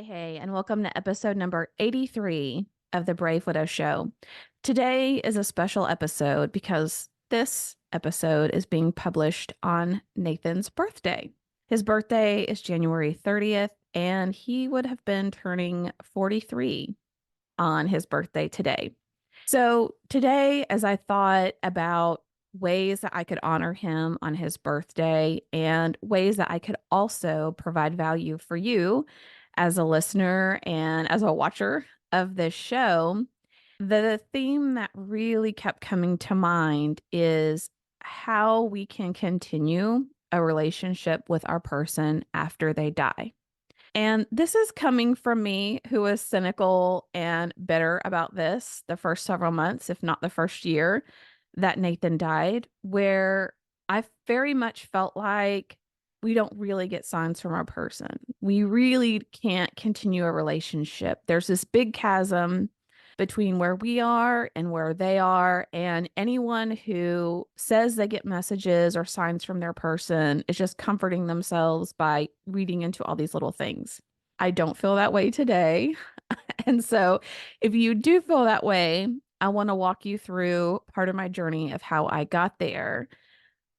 Hey, and welcome to episode number 83 of the Brave Widow Show. Today is a special episode because this episode is being published on Nathan's birthday. His birthday is January 30th, and he would have been turning 43 on his birthday today. So, today, as I thought about ways that I could honor him on his birthday and ways that I could also provide value for you as a listener and as a watcher of this show, the theme that really kept coming to mind is how we can continue a relationship with our person after they die. And this is coming from me, who was cynical and bitter about this the first several months, if not the first year that Nathan died, where I very much felt like we don't really get signs from our person. We really can't continue a relationship. There's this big chasm between where we are and where they are. And anyone who says they get messages or signs from their person is just comforting themselves by reading into all these little things. I don't feel that way today. And so, if you do feel that way, I want to walk you through part of my journey of how I got there.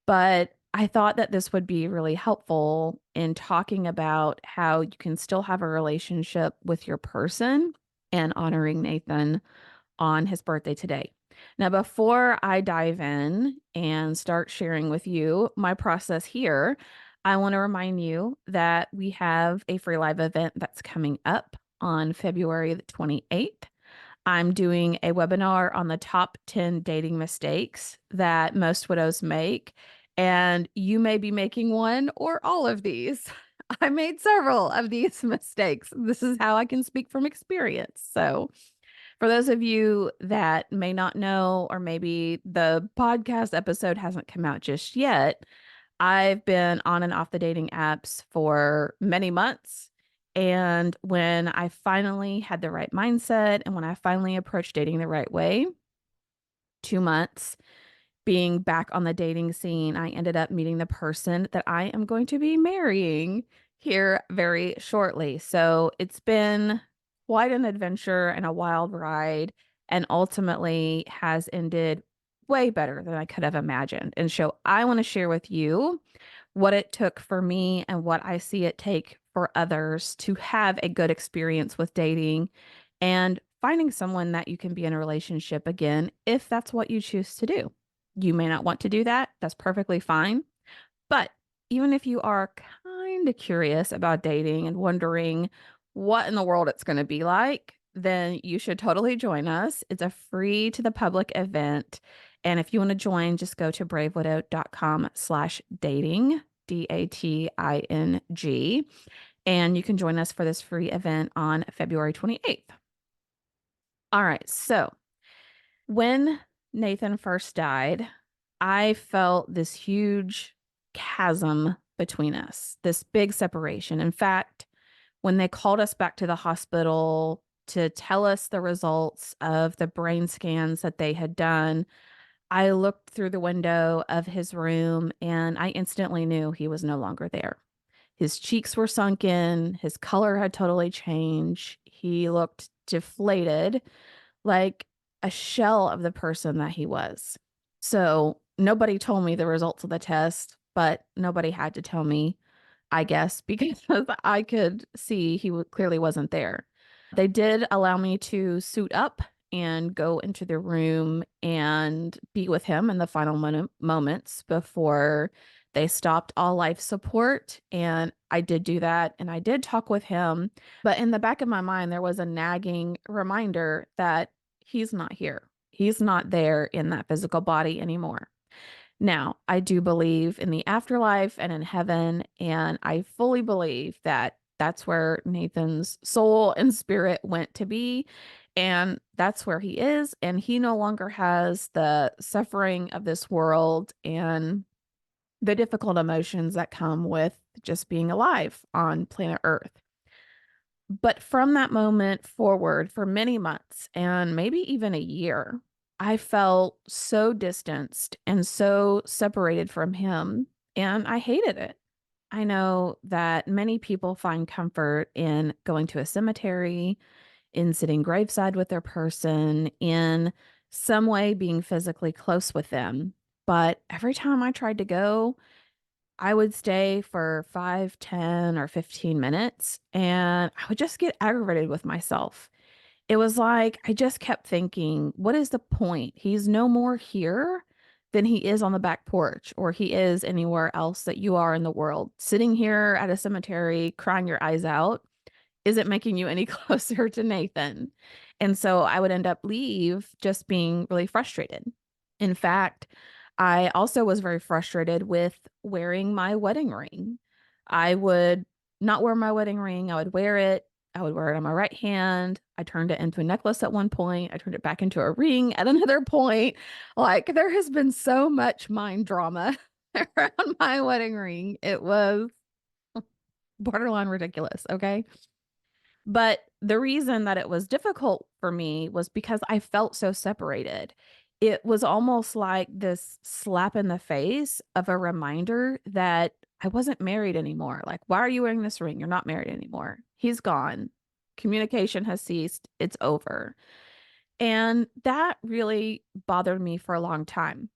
But I thought that this would be really helpful in talking about how you can still have a relationship with your person and honoring Nathan on his birthday today. Now, before I dive in and start sharing with you my process here, I want to remind you that we have a free live event that's coming up on February the 28th. I'm doing a webinar on the top 10 dating mistakes that most widows make, and you may be making one or all of these. I made several of these mistakes. This is how I can speak from experience. So, for those of you that may not know, or maybe the podcast episode hasn't come out just yet, I've been on and off the dating apps for many months. And when I finally had the right mindset and when I finally approached dating the right way, 2 months being back on the dating scene, I ended up meeting the person that I am going to be marrying here very shortly. So it's been quite an adventure and a wild ride, and ultimately has ended way better than I could have imagined. And so I want to share with you what it took for me and what I see it take for others to have a good experience with dating and finding someone that you can be in a relationship again if that's what you choose to do. You may not want to do that. That's perfectly fine. But even if you are kind of curious about dating and wondering what in the world it's going to be like, then you should totally join us. It's a free to the public event. And if you want to join, just go to bravewidow.com/dating, DATING, and you can join us for this free event on February 28th. All right. So when Nathan first died, I felt this huge chasm between us, this big separation. In fact, when they called us back to the hospital to tell us the results of the brain scans that they had done, I looked through the window of his room and I instantly knew he was no longer there. His cheeks were sunken, his color had totally changed. He looked deflated, like a shell of the person that he was. So nobody told me the results of the test, but nobody had to tell me, I guess, because I could see he clearly wasn't there. They did allow me to suit up and go into the room and be with him in the final moments before they stopped all life support. And I did do that and I did talk with him. But in the back of my mind, there was a nagging reminder that he's not here. He's not there in that physical body anymore. Now, I do believe in the afterlife and in heaven, and I fully believe that that's where Nathan's soul and spirit went to be, and that's where he is, and he no longer has the suffering of this world and the difficult emotions that come with just being alive on planet Earth. But from that moment forward, for many months and maybe even a year, I felt so distanced and so separated from him, and I hated it. I know that many people find comfort in going to a cemetery, in sitting graveside with their person, in some way being physically close with them. But every time I tried to go, I would stay for 5, 10, or 15 minutes, and I would just get aggravated with myself. It was like I just kept thinking, "What is the point? He's no more here than he is on the back porch, or he is anywhere else that you are in the world. Sitting here at a cemetery, crying your eyes out isn't making you any closer to Nathan." And so I would end up leave just being really frustrated. In fact, I also was very frustrated with wearing my wedding ring. I would not wear my wedding ring. I would wear it. I would wear it on my right hand. I turned it into a necklace at one point. I turned it back into a ring at another point. Like there has been so much mind drama around my wedding ring. It was borderline ridiculous. Okay. But the reason that it was difficult for me was because I felt so separated. It was almost like this slap in the face of a reminder that I wasn't married anymore. Like, why are you wearing this ring? You're not married anymore. He's gone. Communication has ceased. It's over. And that really bothered me for a long time.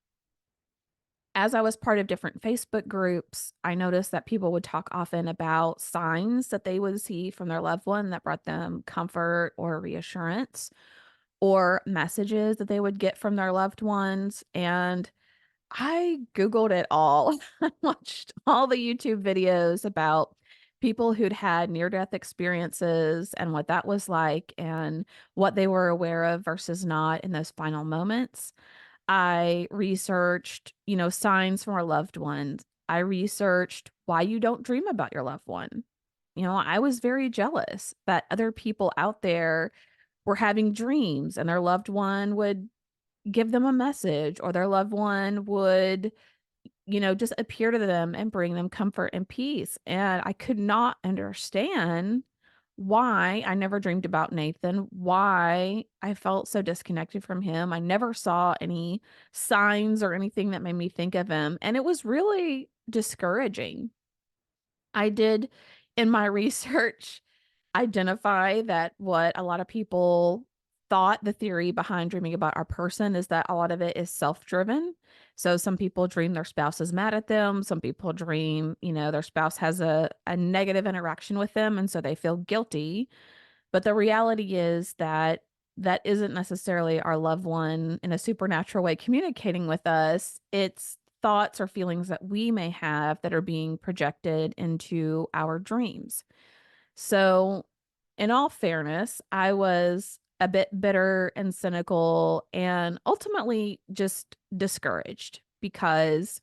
As I was part of different Facebook groups, I noticed that people would talk often about signs that they would see from their loved one that brought them comfort or reassurance, or messages that they would get from their loved ones. And I Googled it all. I watched all the YouTube videos about people who'd had near death experiences and what that was like and what they were aware of versus not in those final moments. I researched, signs from our loved ones. I researched why you don't dream about your loved one. I was very jealous that other people out there were having dreams and their loved one would give them a message, or their loved one would just appear to them and bring them comfort and peace. And I could not understand why I never dreamed about Nathan, why I felt so disconnected from him. I never saw any signs or anything that made me think of him. And it was really discouraging. I did, in my research, identify that what a lot of people thought the theory behind dreaming about our person is that a lot of it is self-driven. So some people dream their spouse is mad at them. Some people dream, their spouse has a negative interaction with them, and so they feel guilty. But the reality is that that isn't necessarily our loved one in a supernatural way communicating with us. It's thoughts or feelings that we may have that are being projected into our dreams. So, in all fairness, I was a bit bitter and cynical and ultimately just discouraged because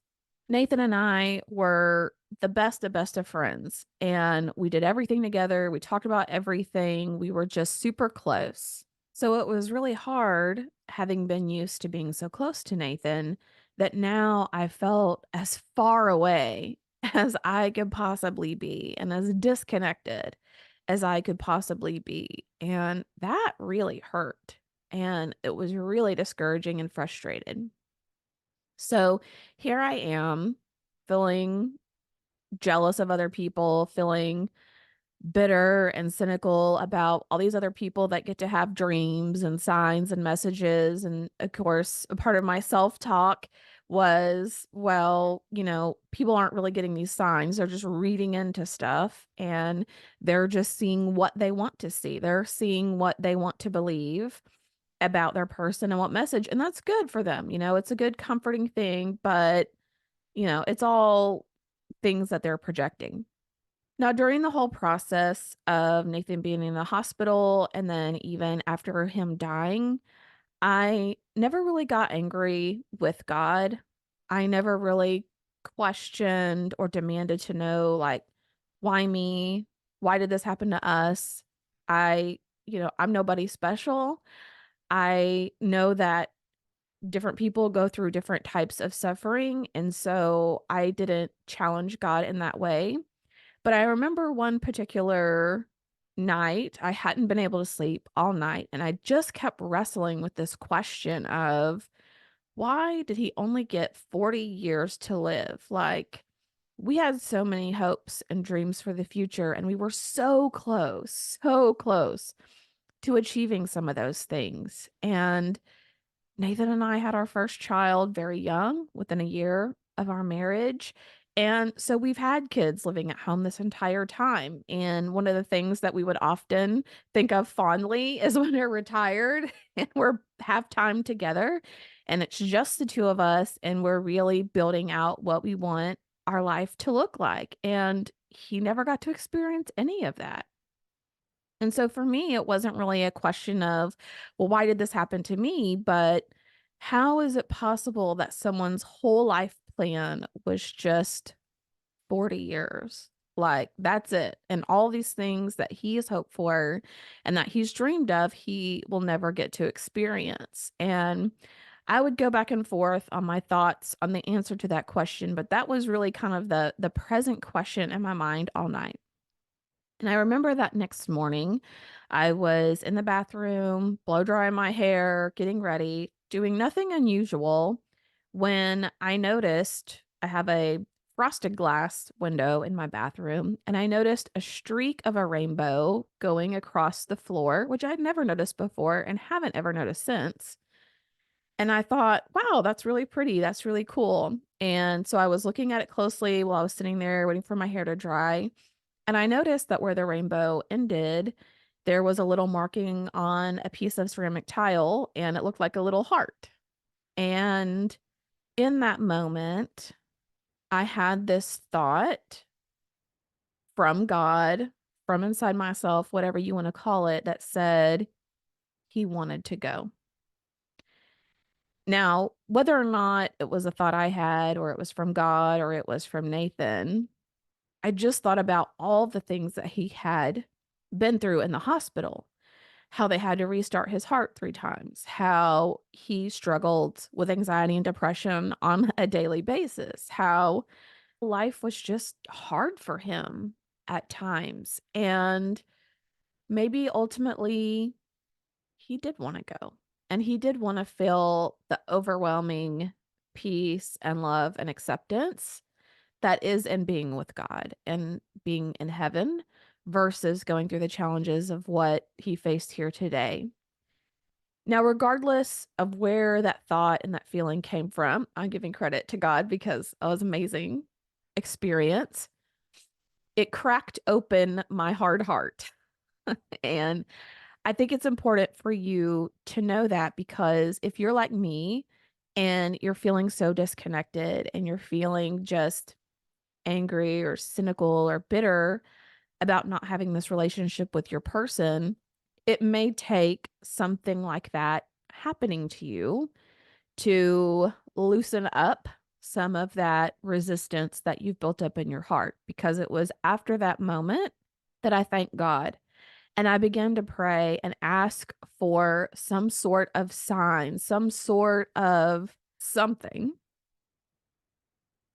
Nathan and I were the best of friends, and we did everything together. We talked about everything. We were just super close. So it was really hard, having been used to being so close to Nathan, that now I felt as far away as I could possibly be and as disconnected as I could possibly be. And that really hurt. And it was really discouraging and frustrated. So here I am feeling jealous of other people, feeling bitter and cynical about all these other people that get to have dreams and signs and messages. And of course, a part of my self talk was, well, people aren't really getting these signs. They're just reading into stuff and they're just seeing what they want to see. They're seeing what they want to believe about their person and what message. And that's good for them. It's a good comforting thing, but it's all things that they're projecting. Now, during the whole process of Nathan being in the hospital and then even after him dying, I never really got angry with God. I never really questioned or demanded to know, like, why me? Why did this happen to us? I'm nobody special. I know that different people go through different types of suffering. And so I didn't challenge God in that way. But I remember one particular night, I hadn't been able to sleep all night, and I just kept wrestling with this question of why did he only get 40 years to live? Like, We had so many hopes and dreams for the future, and we were so close to achieving some of those things. And Nathan and I had our first child very young, within a year of our marriage. And so we've had kids living at home this entire time. And one of the things that we would often think of fondly is when we're retired and we're have time together and it's just the two of us and we're really building out what we want our life to look like. And he never got to experience any of that. And so for me, it wasn't really a question of, well, why did this happen to me? But how is it possible that someone's whole life plan was just 40 years? Like, that's it. And all these things that he has hoped for and that he's dreamed of, he will never get to experience. And I would go back and forth on my thoughts on the answer to that question, but that was really kind of the present question in my mind all night. And I remember that next morning, I was in the bathroom, blow drying my hair, getting ready, doing nothing unusual when I noticed I have a frosted glass window in my bathroom, and I noticed a streak of a rainbow going across the floor, which I'd never noticed before and haven't ever noticed since. And I thought, wow, that's really pretty. That's really cool. And so I was looking at it closely while I was sitting there waiting for my hair to dry. And I noticed that where the rainbow ended, there was a little marking on a piece of ceramic tile, and it looked like a little heart. And in that moment, I had this thought from God, from inside myself, whatever you want to call it, that said he wanted to go. Now, whether or not it was a thought I had, or it was from God, or it was from Nathan, I just thought about all the things that he had been through in the hospital, how they had to restart his heart 3 times, how he struggled with anxiety and depression on a daily basis, how life was just hard for him at times. And maybe ultimately he did want to go. And he did want to feel the overwhelming peace and love and acceptance that is in being with God and being in heaven versus going through the challenges of what he faced here today. Now, regardless of where that thought and that feeling came from, I'm giving credit to God because it was an amazing experience. It cracked open my hard heart. And I think it's important for you to know that because if you're like me and you're feeling so disconnected and you're feeling just angry or cynical or bitter about not having this relationship with your person, it may take something like that happening to you to loosen up some of that resistance that you've built up in your heart. Because it was after that moment that I thank God. And I began to pray and ask for some sort of sign, some sort of something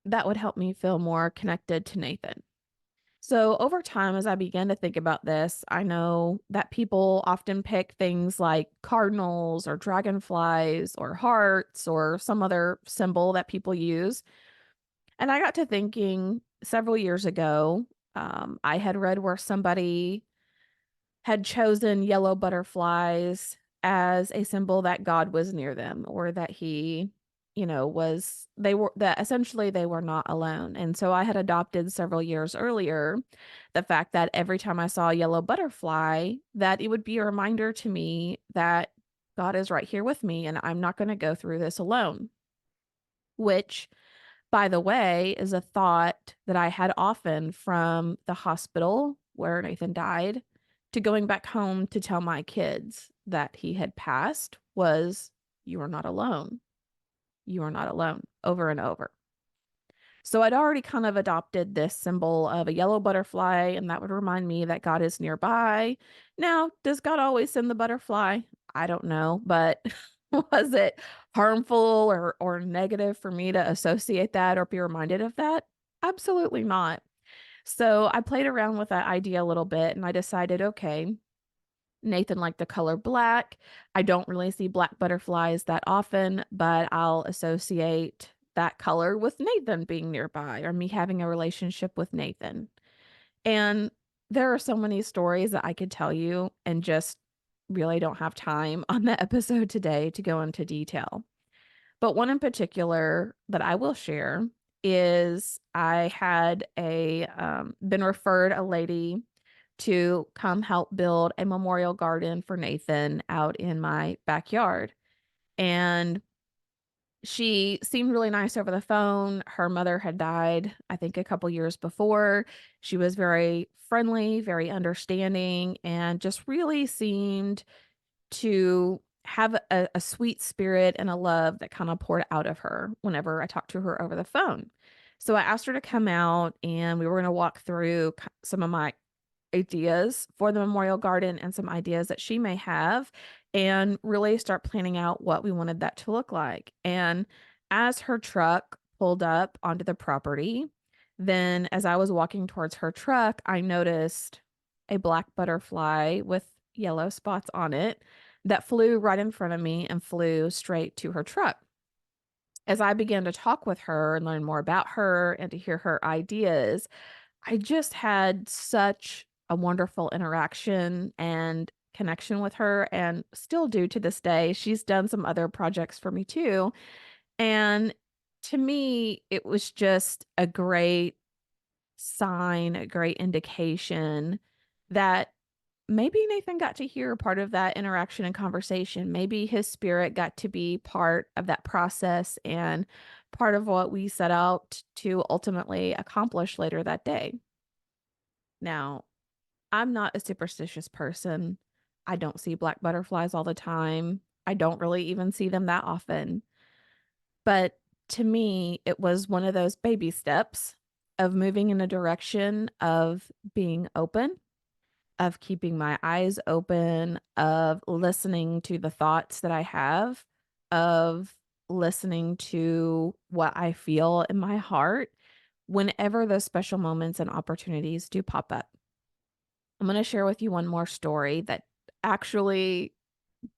that would help me feel more connected to Nathan. So over time, as I began to think about this, I know that people often pick things like cardinals or dragonflies or hearts or some other symbol that people use. And I got to thinking several years ago, I had read where somebody had chosen yellow butterflies as a symbol that God was near them or that he, they were that essentially they were not alone. And so I had adopted several years earlier the fact that every time I saw a yellow butterfly, that it would be a reminder to me that God is right here with me and I'm not going to go through this alone, which by the way, is a thought that I had often from the hospital where Nathan died to going back home to tell my kids that he had passed was, you are not alone. You are not alone, over and over. So I'd already kind of adopted this symbol of a yellow butterfly, and that would remind me that God is nearby. Now, does God always send the butterfly? I don't know, but was it harmful or negative for me to associate that or be reminded of that? Absolutely not. So I played around with that idea a little bit and I decided, okay, Nathan liked the color black. I don't really see black butterflies that often, but I'll associate that color with Nathan being nearby or me having a relationship with Nathan. And there are so many stories that I could tell you and just really don't have time on the episode today to go into detail. But one in particular that I will share is I had a been referred a lady to come help build a memorial garden for Nathan out in my backyard. And she seemed really nice over the phone. Her mother had died, I think, a couple years before. She was very friendly, very understanding, and just really seemed to have a sweet spirit and a love that kind of poured out of her whenever I talked to her over the phone. So I asked her to come out and we were going to walk through some of my ideas for the memorial garden and some ideas that she may have and really start planning out what we wanted that to look like. And as her truck pulled up onto the property, then as I was walking towards her truck, I noticed a black butterfly with yellow spots on it that flew right in front of me and flew straight to her truck. As I began to talk with her and learn more about her and to hear her ideas, I just had such a wonderful interaction and connection with her and still do to this day. She's done some other projects for me too. And to me, it was just a great sign, a great indication that maybe Nathan got to hear part of that interaction and conversation. Maybe his spirit got to be part of that process and part of what we set out to ultimately accomplish later that day. Now, I'm not a superstitious person. I don't see black butterflies all the time. I don't really even see them that often. But to me, it was one of those baby steps of moving in a direction of being open, of keeping my eyes open, of listening to the thoughts that I have, of listening to what I feel in my heart whenever those special moments and opportunities do pop up. I'm going to share with you one more story that actually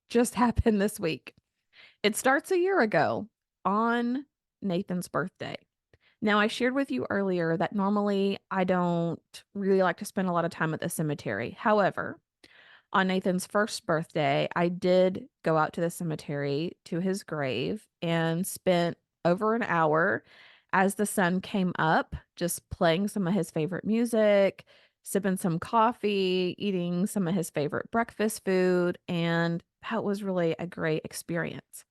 just happened this week. It starts a year ago on Nathan's birthday. Now, I shared with you earlier that normally I don't really like to spend a lot of time at the cemetery. However, on Nathan's first birthday, I did go out to the cemetery to his grave and spent over an hour as the sun came up, just playing some of his favorite music, sipping some coffee, eating some of his favorite breakfast food, and that was really a great experience.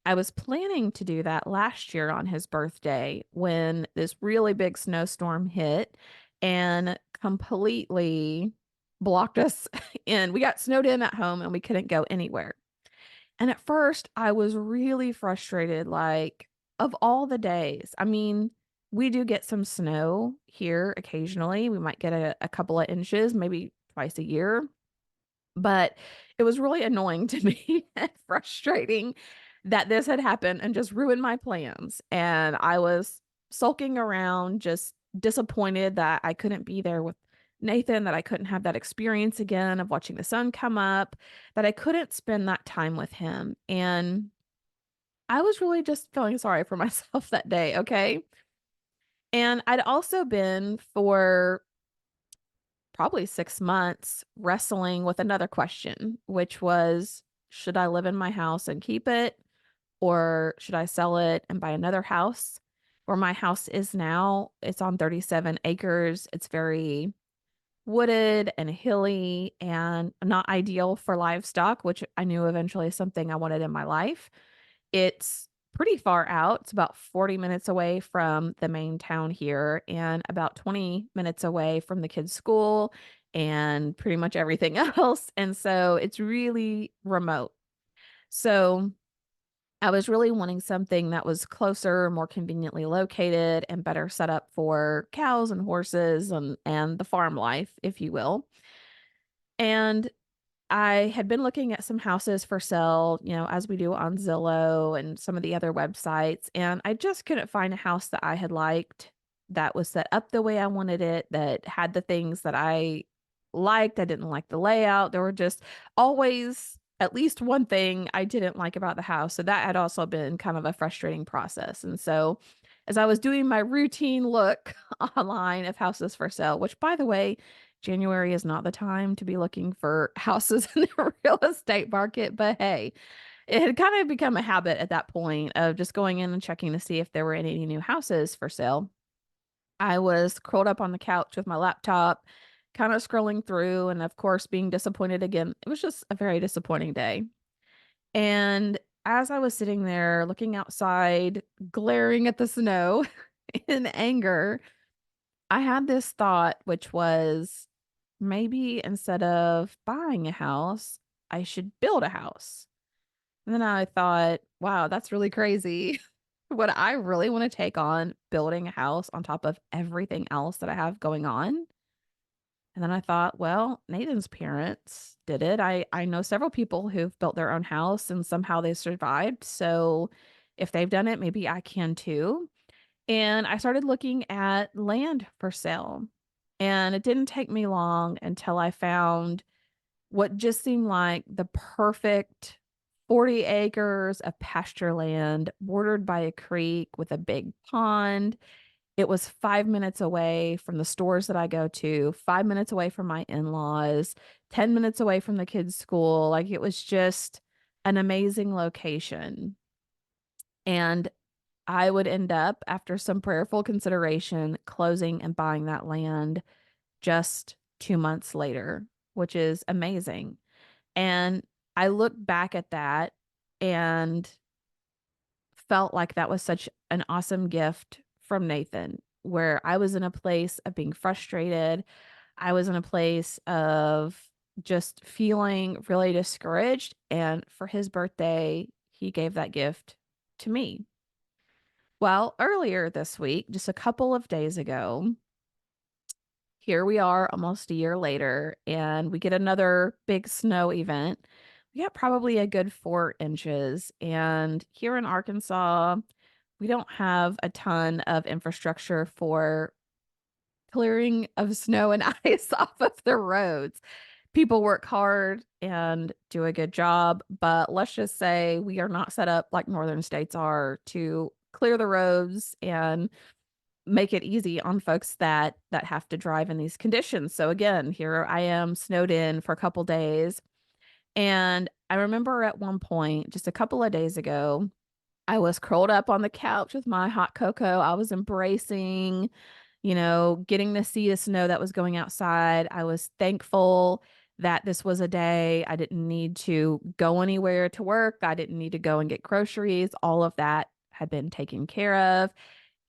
I was planning to do that last year on his birthday when this really big snowstorm hit and completely blocked us in. We got snowed in at home and we couldn't go anywhere. And at first, I was really frustrated. Like, of all the days, I mean, we do get some snow here occasionally. We might get a couple of inches, maybe twice a year. But it was really annoying to me and frustrating that this had happened and just ruined my plans. And I was sulking around, just disappointed that I couldn't be there with Nathan, that I couldn't have that experience again of watching the sun come up, that I couldn't spend that time with him. And I was really just feeling sorry for myself that day. Okay. And I'd also been for probably 6 months wrestling with another question, which was, should I live in my house and keep it? Or should I sell it and buy another house? Where my house is now, it's on 37 acres. It's very wooded and hilly and not ideal for livestock, which I knew eventually is something I wanted in my life. It's pretty far out. It's about 40 minutes away from the main town here and about 20 minutes away from the kids' school and pretty much everything else. And so it's really remote. So I was really wanting something that was closer, more conveniently located, and better set up for cows and horses and the farm life, if you will. And I had been looking at some houses for sale, as we do on Zillow and some of the other websites, and I just couldn't find a house that I had liked that was set up the way I wanted it, that had the things that I liked. I didn't like the layout. There were just always at least one thing I didn't like about the house. So that had also been kind of a frustrating process. And so as I was doing my routine look online of houses for sale, which by the way, January is not the time to be looking for houses in the real estate market, but hey, it had kind of become a habit at that point of just going in and checking to see if there were any new houses for sale. I was curled up on the couch with my laptop, kind of scrolling through, and of course, being disappointed again. It was just a very disappointing day. And as I was sitting there looking outside, glaring at the snow in anger, I had this thought, which was maybe instead of buying a house, I should build a house. And then I thought, wow, that's really crazy. Would I really want to take on building a house on top of everything else that I have going on? And then I thought, well, Nathan's parents did it. I know several people who've built their own house and somehow they survived. So if they've done it, maybe I can too. And I started looking at land for sale. And it didn't take me long until I found what just seemed like the perfect 40 acres of pasture land bordered by a creek with a big pond. It was 5 minutes away from the stores that I go to, 5 minutes away from my in-laws, 10 minutes away from the kids' school. Like, it was just an amazing location. And I would end up, after some prayerful consideration, closing and buying that land just 2 months later, which is amazing. And I look back at that and felt like that was such an awesome gift from Nathan, where I was in a place of being frustrated. I was in a place of just feeling really discouraged. And for his birthday, he gave that gift to me. Well, earlier this week, just a couple of days ago, here we are almost a year later, and we get another big snow event. We got probably a good 4 inches. And here in Arkansas, we don't have a ton of infrastructure for clearing of snow and ice off of the roads. People work hard and do a good job, but let's just say we are not set up like northern states are to clear the roads and make it easy on folks that have to drive in these conditions. So again, here I am snowed in for a couple days, and I remember at one point just a couple of days ago, I was curled up on the couch with my hot cocoa. I was embracing, getting to see the snow that was going outside. I was thankful that this was a day I didn't need to go anywhere to work. I didn't need to go and get groceries. All of that had been taken care of.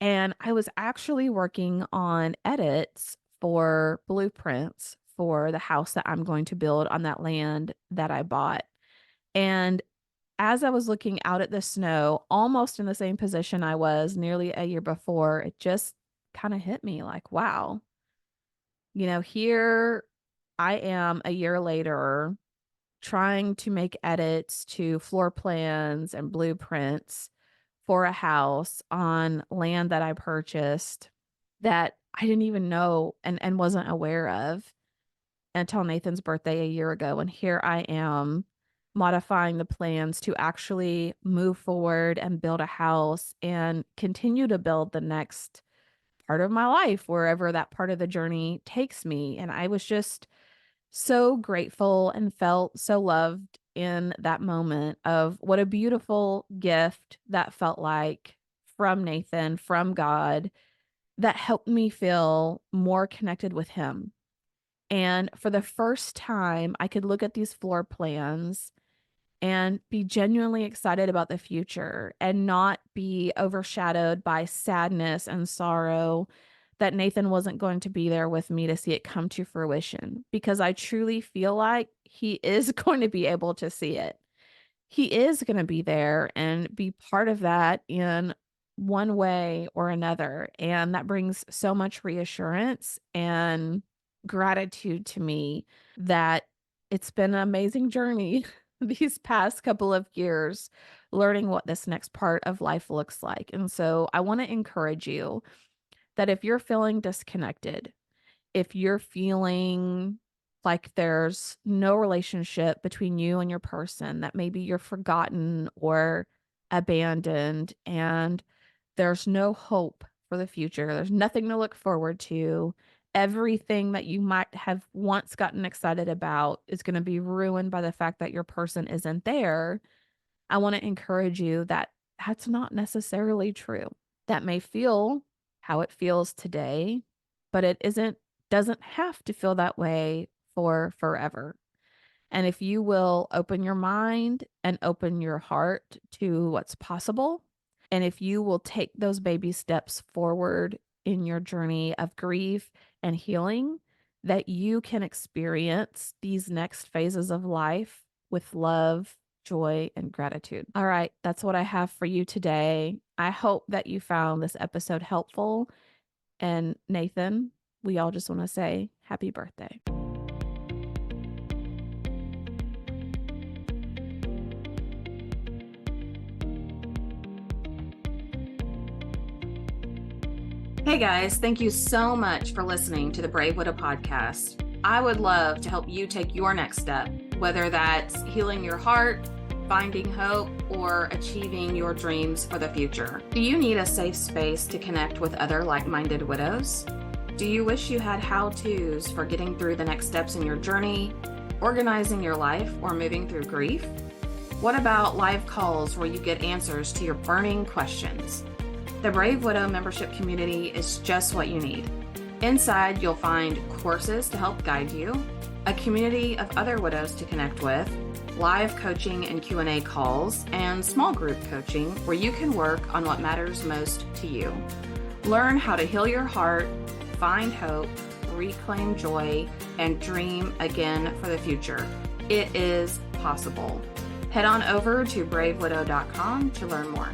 And I was actually working on edits for blueprints for the house that I'm going to build on that land that I bought. And as I was looking out at the snow, almost in the same position I was nearly a year before, it just kind of hit me like, wow, here I am a year later trying to make edits to floor plans and blueprints for a house on land that I purchased that I didn't even know and wasn't aware of until Nathan's birthday a year ago. And here I am modifying the plans to actually move forward and build a house and continue to build the next part of my life, wherever that part of the journey takes me. And I was just so grateful and felt so loved in that moment of what a beautiful gift that felt like from Nathan, from God, that helped me feel more connected with him. And for the first time, I could look at these floor plans and be genuinely excited about the future and not be overshadowed by sadness and sorrow that Nathan wasn't going to be there with me to see it come to fruition, because I truly feel like he is going to be able to see it. He is going to be there and be part of that in one way or another. And that brings so much reassurance and gratitude to me that it's been an amazing journey these past couple of years, learning what this next part of life looks like. And so I want to encourage you that if you're feeling disconnected, if you're feeling like there's no relationship between you and your person, that maybe you're forgotten or abandoned, and there's no hope for the future. There's nothing to look forward to. Everything that you might have once gotten excited about is going to be ruined by the fact that your person isn't there. I want to encourage you that that's not necessarily true. That may feel how it feels today, but doesn't have to feel that way for forever. And if you will open your mind and open your heart to what's possible, and if you will take those baby steps forward in your journey of grief and healing, that you can experience these next phases of life with love, joy, and gratitude. All right, that's what I have for you today. I hope that you found this episode helpful. And Nathan, we all just want to say happy birthday. Hey guys, thank you so much for listening to the Brave Widow podcast. I would love to help you take your next step, whether that's healing your heart, finding hope, or achieving your dreams for the future. Do you need a safe space to connect with other like-minded widows? Do you wish you had how-tos for getting through the next steps in your journey, organizing your life, or moving through grief? What about live calls where you get answers to your burning questions? The Brave Widow membership community is just what you need. Inside, you'll find courses to help guide you, a community of other widows to connect with, live coaching and Q&A calls, and small group coaching where you can work on what matters most to you. Learn how to heal your heart, find hope, reclaim joy, and dream again for the future. It is possible. Head on over to bravewidow.com to learn more.